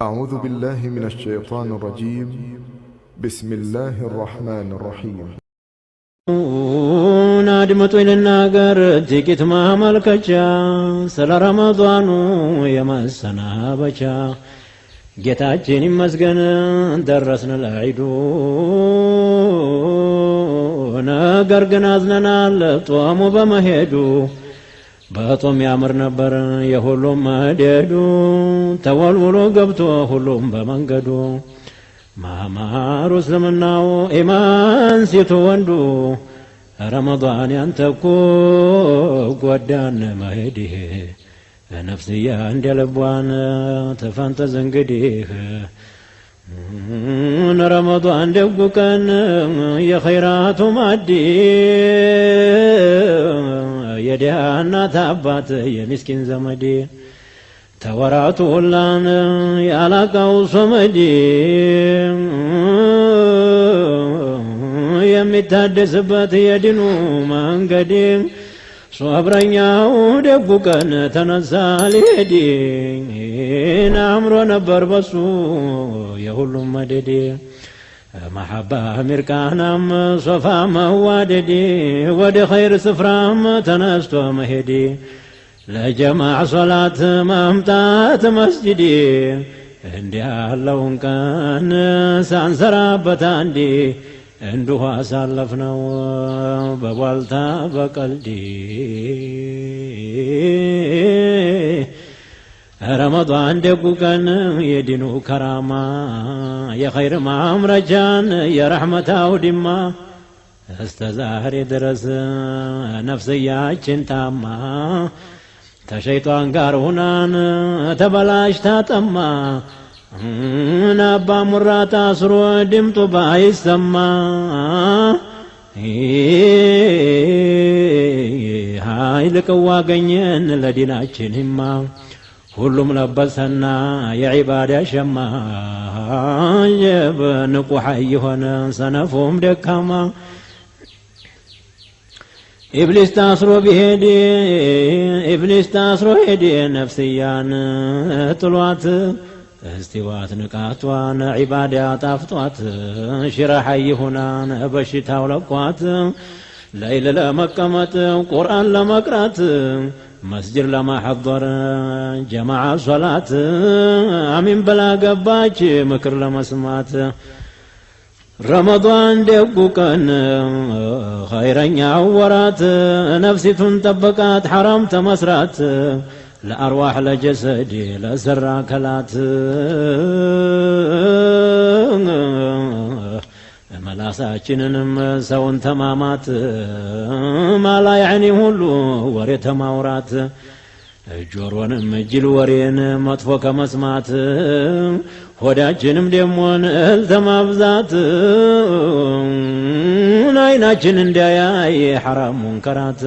أعوذ بالله من الشيطان الرجيم. بسم الله الرحمن الرحيم. نادمت للناقر تيكت ما ملكجا سل رمضان يمسنا بجا ጌታችን ይመስገን ደረስን ለዒዱ ነገር ግን አዝነናል ጦሙ በመሄዱ በጦም ያምር ነበር የሁሉም መደዱ ተወልውሎ ገብቶ ሁሉም በመንገዱ ማማሩ እስልምናው ኢማን ሲቱ ወንዱ ረመዳን ያንተኮ ጎዳን መሄድህ ነፍስያ እንደልቧን ተፈንተዝ እንግዲህ ረመዳን ደጉ ቀን የኸይራቱ ማዲ የድሃ እናት አባት የሚስኪን ዘመድ ተወራቱ ሁላን ያላቃው ሶመዲ የሚታደስበት የድኑ መንገድ ሶብረኛው ደጉ ቀን ተነሳ ሊሄድ አምሮ ነበር በሱ የሁሉም መደድ መሐባ ሚርቃናም ሶፋ መዋደድ ወደ ኸይር ስፍራም ተነስቶ መሄድ ለጀማዕ ሶላት መምጣት መስጂድ እንዲህ ያለውን ቀን ሳንሰራበት አንዴ እንዲሁ አሳለፍነው በቧልታ በቀልድ ረመዳን ደጉ ቀን የዲኑ ከራማ የኸይር ማምረጃን የረሕመት አውድማ እስተ ዛሬ ድረስ ነፍስያችን ታማ ተሸይጧን ጋር ሁናን ተበላሽታ ጠማ አባ ሙራ ታስሮ ድምጡ ባይሰማ ኃይል ቅዋ አገኘን ለዲናችንማ ሁሉም ለበሰና የዒባዳ ሸማ ንቁ ሐይ ሆነ ሰነፉም ደካማ ኢብሊስ ታስሮ ሄደ ነፍስያን ጥሏት استوات نقاطوان عبادة طافطوات شرح يهونان بشتاو لقوات ليل لمقمت قرآن لمقرات مسجد لما حضر جماعة صلاة امين بلا قباج مكر لمسمات رمضان دقو كان خيرا يعورات نفسي تنطبقات حرام تمسرات ለአርዋህ ለጀሰድ ለሰራ ከላት መላሳችንንም ሰውን ተማማት ማላ ያኒ ሁሉ ወሬ ተማውራት ጆሮንም እጅል ወሬን መጥፎ ከመስማት ሆዳችንም ደሞን ተማብዛት አይናችን እንዲያይ ሐራም ሙንከራት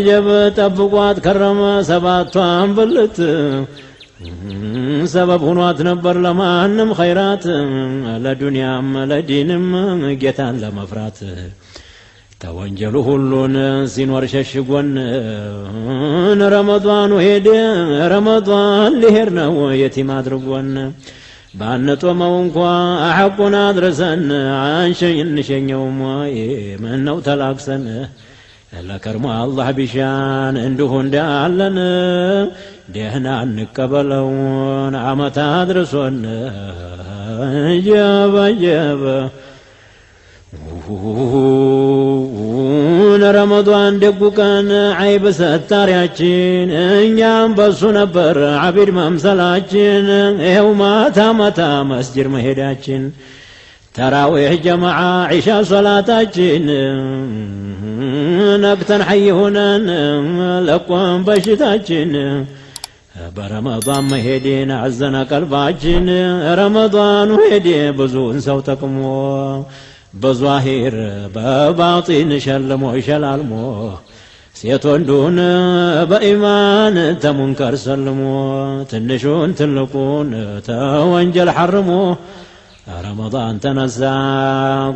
جب طبقات كرم سباتوان بلت سبب هنوات نبر لمانم خيرات لدنيام لدينم جيتان لمفرات توانجلو هلون سينور ششقون رمضان وهيد رمضان لهرنا ويتيم ادرقون بانتو مونكوا احقنا درسن عن شين يوم منو تلاقسن لكرم الله بشان عنده እንዳለን ደህና እንቀበለውን ዓመት አድርሶን ጀበ ረመዳን ደጉ ቀን ዓይብ ሰታሪያችን እኛም በሱ ነበር ዓቢድ መምሰላችን ይኸው ማታ ማታ መስጂድ መሄዳችን ተራዊሕ ጀማዓ ዒሻ ሶላታችን ነቅተን ሐይ ሆነን ለቆም በሽታችን በረመዳን መሄድን አዘነ ቀልባችን ረመዳኑ ሄደ ብዙውን ሰው ጠቅሞ በዟሂር በባጢን ሸልሞ ይሸላልሞ ሴት ወንዱን በኢማን ተሙንከር ሰልሞ ትንሹን ትልቁን ተወንጀል ሐርሞ ረመዳን ተነሳ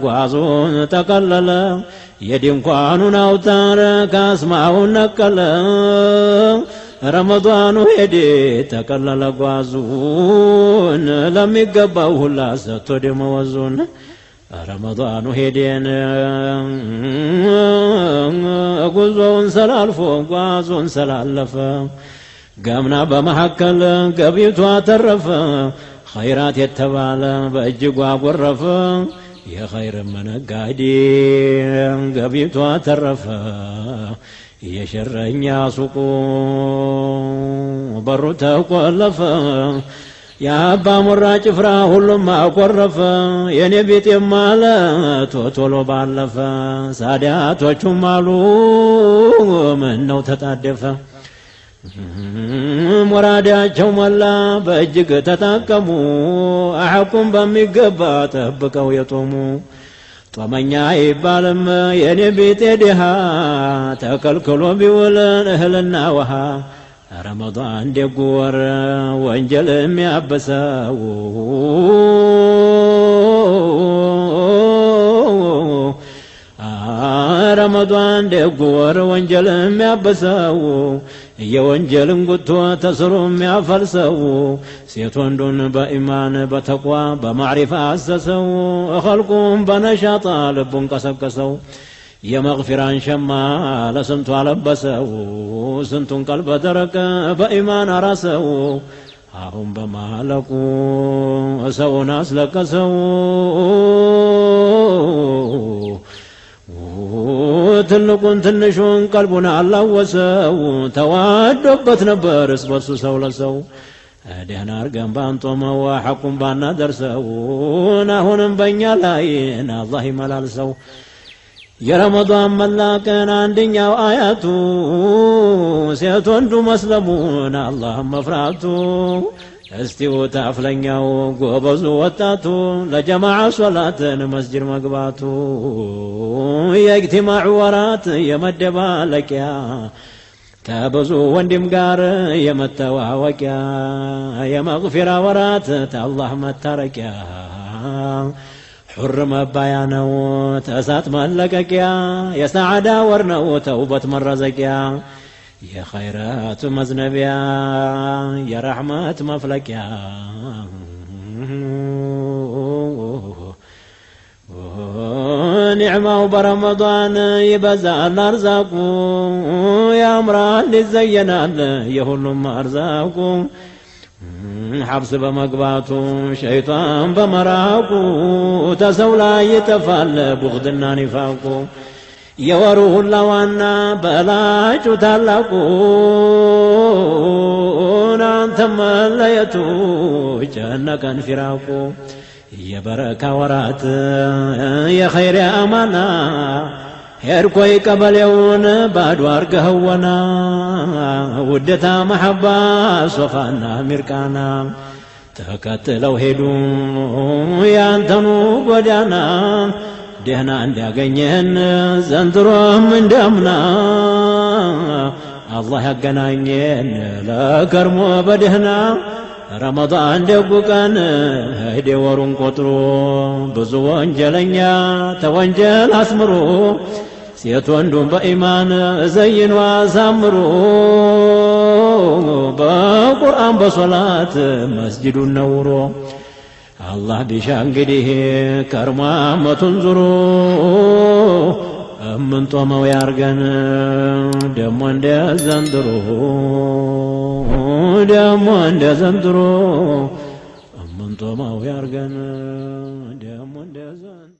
ጓዙን ተቀለለ የድንኳኑን አውታር ካስማውን ነቀለ ረመዳኑ ሄደ ተቀለለ ጓዙን ለሚገባው ሁላ ሰጥቶ ደመወዙን ረመዳኑ ሄደን ጉዞውን ሰላልፎ ጓዙን ሰላለፈ ገምና በመሐከል ገቢቷ ተረፈ ኸይራት የተባለ በእጅጉ አጎረፈ የኸይር መነጋዴ ገቢቷ ተረፈ የሸረኛ ሱቁ በሩ ተቆለፈ የአባ ሙራ ጭፍራ ሁሉም አቆረፈ የኔ ቤቴም አለ ቶቶሎ ባለፈ ሳዳቶቹም አሉ ምነው ተጣደፈ ሙራዳቸው ሞላ በእጅግ ተታቀሙ አሐቁም በሚገባ ጠብቀው የጦሙ ጦመኛ ይባልም የኔ ቤቴ ድሃ ተከልክሎ ቢውልን እህልና ውሃ ረመዳን ደጉ ወር ወንጀል የሚያበሰው ረመዳን ደጉ ወር ወንጀል የሚያበሰው የወንጀልን ጉቶ ተስሮ የሚያፈልሰው ሴት ወንዱን በኢማን በተቋ በማዕሪፋ አሰሰው ኸልቁም በነሻጣ ልቡን ቀሰቀሰው የመግፊራን ሸማ ለስንቱ አለበሰው ስንቱን ቀልበ ደረቀ በኢማን አራሰው አሁን በማለቁ ሰውን አስለቀሰው ትልቁን ትንሹን ቀልቡን አላወሰው ተዋዶበት ነበር እስበሱ ሰው ለሰው ደህና አርገን ባንጦመው ሐቁን ባናደርሰው አሁንም በእኛ ላይ አላህ ይመላልሰው የረመዳን መላቀን አንደኛው አያቱ ሴት ወንዱ መስለሙን አላህ መፍራቱ እስቲው ታፍለኛው ጎበዙ ወጣቱ ለጀማዓ ሶላትን መስጂድ መግባቱ የእጅቲማዕ ወራት የመደባለቂያ ከብዙ ወንድም ጋር የመተዋወቂያ የመግፊራ ወራት ተአላህ መታረቂያ ሑር መባያ ነው ተእሳት መለቀቂያ የሰዓዳ ወር ነው ተውበት መረዘቂያ የኸይራት መዝነቢያ የረሕመት መፍለቂያ ኒዕማው በረመዳን ይበዛል አርዛቁ ያምራል ይዘየናል የሁሉም አርዛቁ ሐብስ በመግባቱ ሸይጣን በመራቁ ተሰው ላይ ይጠፋል ቡግድና ኒፋቁ የወሩ ሁላ ዋና በላጩ ታላቁ አንተ መለየቱ ጨነቀን ፊራቁ የበረካ ወራት የኸይር አማና ሄድኮይ ቀበሌውን ባዶ አርገኸወና ውደታ መሐባ ሶፋና ሚርቃና ተከትለው ሄዱ ያንተኑ ጎዳና ደህና እንዲያገኘን ዘንድሮም እንዳምና አላህ ያገናኘን ለከርሞ በደህና ረመዳን ደጉ ቀን ሄደ ወሩን ቆጥሮ ብዙ ወንጀለኛ ተወንጀል አስምሮ ሴት ወንዱን በኢማን ዘይኑ አሳምሮ በቁርአን በሶላት መስጂዱን ነውሮ አላህ ቢሻ እንግዲህ ከርሞ ዓመቱን ዙሮ እምንጦመው ያርገን ደሞ እንደ ዘንድሮ ደሞ እንደ ዘንድሮ እምንጦመው ያርገን ደሞ እንደ ዘንድሮ